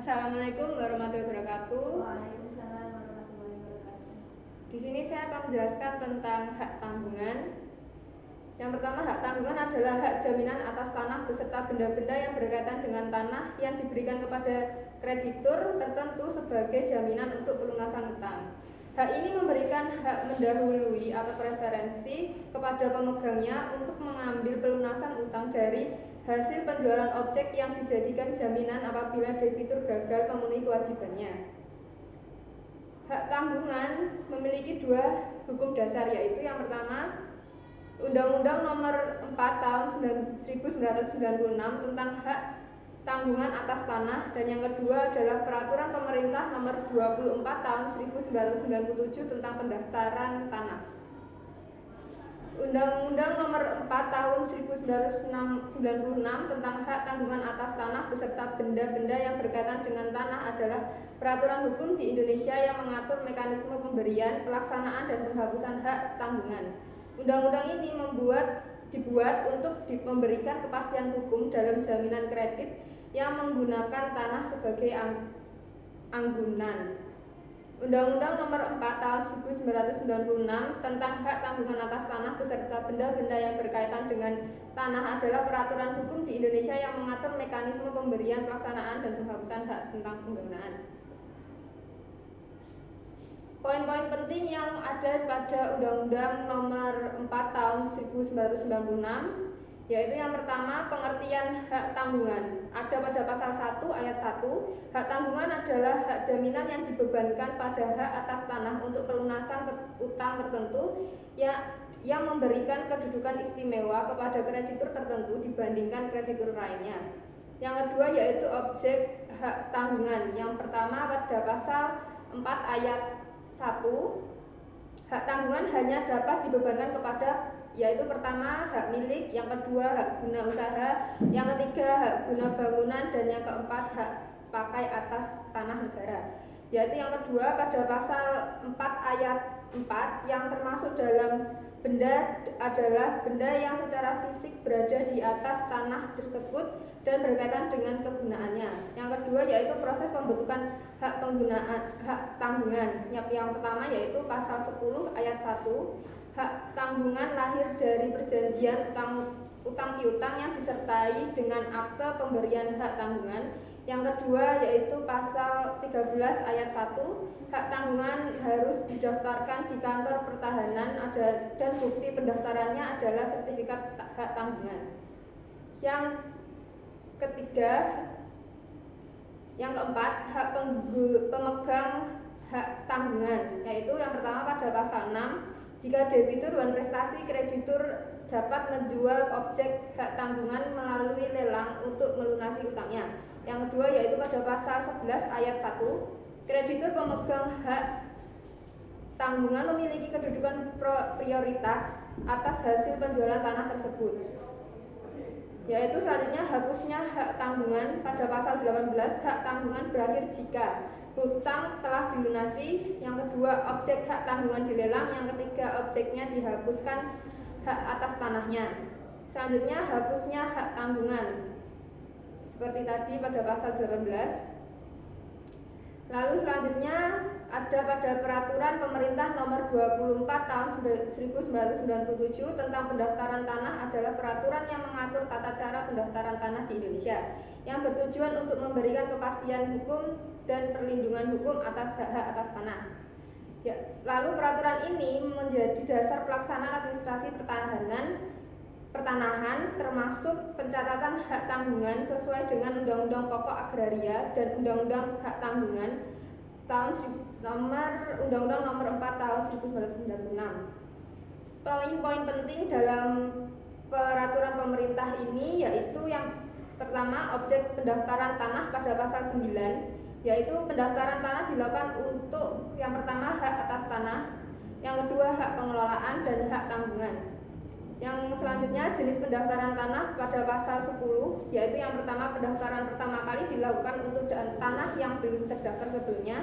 Assalamualaikum warahmatullahi wabarakatuh. Waalaikumsalam warahmatullahi wabarakatuh. Di sini saya akan menjelaskan tentang hak tanggungan. Yang pertama, hak tanggungan adalah hak jaminan atas tanah beserta benda-benda yang berkaitan dengan tanah yang diberikan kepada kreditur tertentu sebagai jaminan untuk pelunasan utang. Hak ini memberikan hak mendahului atau preferensi kepada pemegangnya untuk mengambil pelunasan utang dari hasil penjualan objek yang dijadikan jaminan apabila debitur gagal memenuhi kewajibannya. Hak tanggungan memiliki dua hukum dasar, yaitu yang pertama Undang-Undang Nomor 4 Tahun 1996 tentang hak tanggungan atas tanah, dan yang kedua adalah Peraturan Pemerintah Nomor 24 Tahun 1997 tentang pendaftaran tanah. Undang-Undang Nomor 4 Tahun 1996 tentang hak tanggungan atas tanah beserta benda-benda yang berkaitan dengan tanah adalah peraturan hukum di Indonesia yang mengatur mekanisme pemberian, pelaksanaan, dan penghapusan hak tanggungan. Undang-undang ini dibuat untuk memberikan kepastian hukum dalam jaminan kredit yang menggunakan tanah sebagai anggunan. Undang-Undang Nomor 4 Tahun 1996 tentang hak tanggungan atas tanah beserta benda-benda yang berkaitan dengan tanah adalah peraturan hukum di Indonesia yang mengatur mekanisme pemberian, pelaksanaan, dan penghapusan hak tentang penggunaan. Poin-poin penting yang ada pada Undang-Undang Nomor 4 Tahun 1996 yaitu yang pertama, pengertian hak tanggungan. Ada pada pasal 1 ayat 1, hak tanggungan adalah hak jaminan yang dibebankan pada hak atas tanah untuk pelunasan utang tertentu yang memberikan kedudukan istimewa kepada kreditur tertentu dibandingkan kreditur lainnya. Yang kedua yaitu objek hak tanggungan. Yang pertama pada pasal 4 ayat 1, hak tanggungan hanya dapat dibebankan kepada, yaitu pertama hak milik, yang kedua hak guna usaha, yang ketiga hak guna bangunan, dan yang keempat hak pakai atas tanah negara. Yaitu yang kedua pada pasal 4 ayat 4 yang termasuk dalam benda adalah benda yang secara fisik berada di atas tanah tersebut dan berkaitan dengan kegunaannya. Yang kedua yaitu proses pembentukan hak tanggungan. Yang pertama yaitu pasal 10 ayat 1, hak tanggungan lahir dari perjanjian utang piutang yang disertai dengan akte pemberian hak tanggungan. Yang kedua yaitu pasal 13 ayat 1, hak tanggungan harus didaftarkan di kantor pertahanan dan bukti pendaftarannya adalah sertifikat hak tanggungan. Yang keempat, hak pemegang hak tanggungan, yaitu yang pertama pada pasal 6, jika debitur dan prestasi kreditur dapat menjual objek hak tanggungan melalui lelang untuk melunasi utangnya. Yang kedua yaitu pada pasal 11 ayat 1, kreditur pemegang hak tanggungan memiliki kedudukan prioritas atas hasil penjualan tanah tersebut. Yaitu selanjutnya hapusnya hak tanggungan pada pasal 18, hak tanggungan berakhir jika hutang telah dilunasi. Yang kedua, objek hak tanggungan dilelang. Yang ketiga, objeknya dihapuskan hak atas tanahnya. Selanjutnya hapusnya hak tanggungan seperti tadi pada pasal 18. Lalu selanjutnya ada pada Peraturan Pemerintah Nomor 24 Tahun 1997 tentang pendaftaran tanah adalah peraturan yang mengatur tata cara pendaftaran tanah di Indonesia yang bertujuan untuk memberikan kepastian hukum dan perlindungan hukum atas hak-hak atas tanah. Lalu peraturan ini menjadi dasar pelaksanaan administrasi pertanahan termasuk pencatatan hak tanggungan sesuai dengan Undang-Undang Pokok Agraria dan Undang-Undang Hak Tanggungan Undang-Undang Nomor 4 Tahun 1996. Poin-poin penting dalam peraturan pemerintah ini yaitu yang pertama, objek pendaftaran tanah pada pasal 9, yaitu pendaftaran tanah dilakukan untuk yang pertama hak atas tanah, yang kedua hak pengelolaan, dan hak tanggungan. Yang selanjutnya jenis pendaftaran tanah pada pasal 10, yaitu yang pertama pendaftaran pertama kali dilakukan untuk tanah yang belum terdaftar sebelumnya.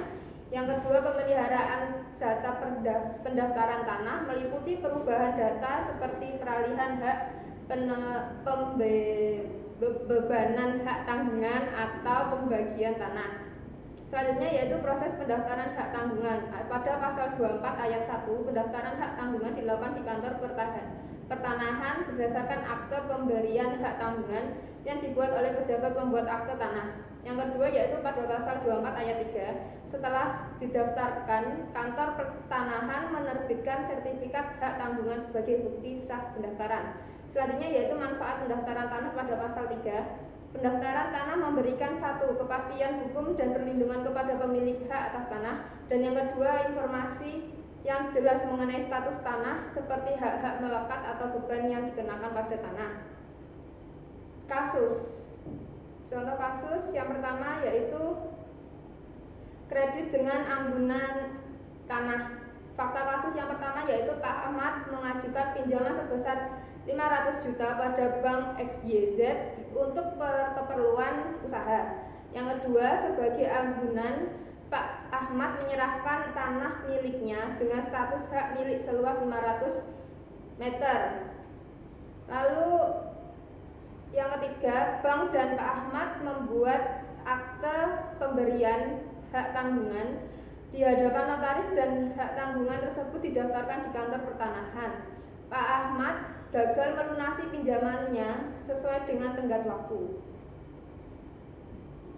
Yang kedua pemeliharaan data pendaftaran tanah meliputi perubahan data seperti peralihan hak, pembebanan hak tanggungan atau pembagian tanah. Selanjutnya yaitu proses pendaftaran hak tanggungan. Pada pasal 24 ayat 1, pendaftaran hak tanggungan dilakukan di kantor pertanahan berdasarkan akte pemberian hak tanggungan yang dibuat oleh pejabat pembuat akte tanah. Yang kedua yaitu pada pasal 24 ayat 3, setelah didaftarkan, kantor pertanahan menerbitkan sertifikat hak tanggungan sebagai bukti sah pendaftaran. Selanjutnya yaitu manfaat pendaftaran tanah pada pasal 3. Pendaftaran tanah memberikan satu, kepastian hukum dan perlindungan kepada pemilik hak atas tanah, dan yang kedua, informasi yang jelas mengenai status tanah seperti hak-hak melekat atau beban yang dikenakan pada tanah. Kasus. Contoh kasus yang pertama yaitu kredit dengan ambunan tanah. Fakta kasus yang pertama yaitu Pak Ahmad mengajukan pinjaman sebesar 500 juta pada Bank XYZ untuk keperluan usaha. Yang kedua, sebagai ambunan, Pak Ahmad menyerahkan tanah miliknya dengan status hak milik seluas 500 meter. Lalu yang ketiga, Bank dan Pak Ahmad membuat akte pemberian hak tanggungan di hadapan notaris dan hak tanggungan tersebut didaftarkan di kantor pertanahan. Pak Ahmad gagal melunasi pinjamannya sesuai dengan tenggat waktu.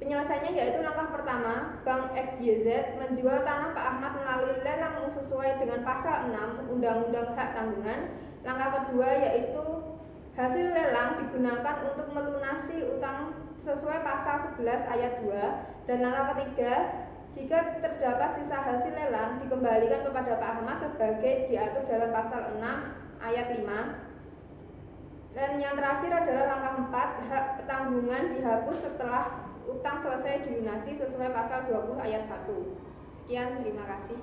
Penyelesaiannya yaitu langkah pertama, Bank XYZ menjual tanah Pak Ahmad melalui lelang sesuai dengan pasal 6 Undang-Undang Hak Tanggungan. Langkah kedua yaitu hasil lelang digunakan untuk melunasi utang sesuai pasal 11 ayat 2. Dan langkah ketiga, jika terdapat sisa hasil lelang dikembalikan kepada Pak Ahmad sebagai diatur dalam pasal 6 ayat 5. Dan yang terakhir adalah langkah 4, hak tanggungan dihapus setelah utang selesai dilunasi sesuai pasal 20 ayat 1. Sekian, terima kasih.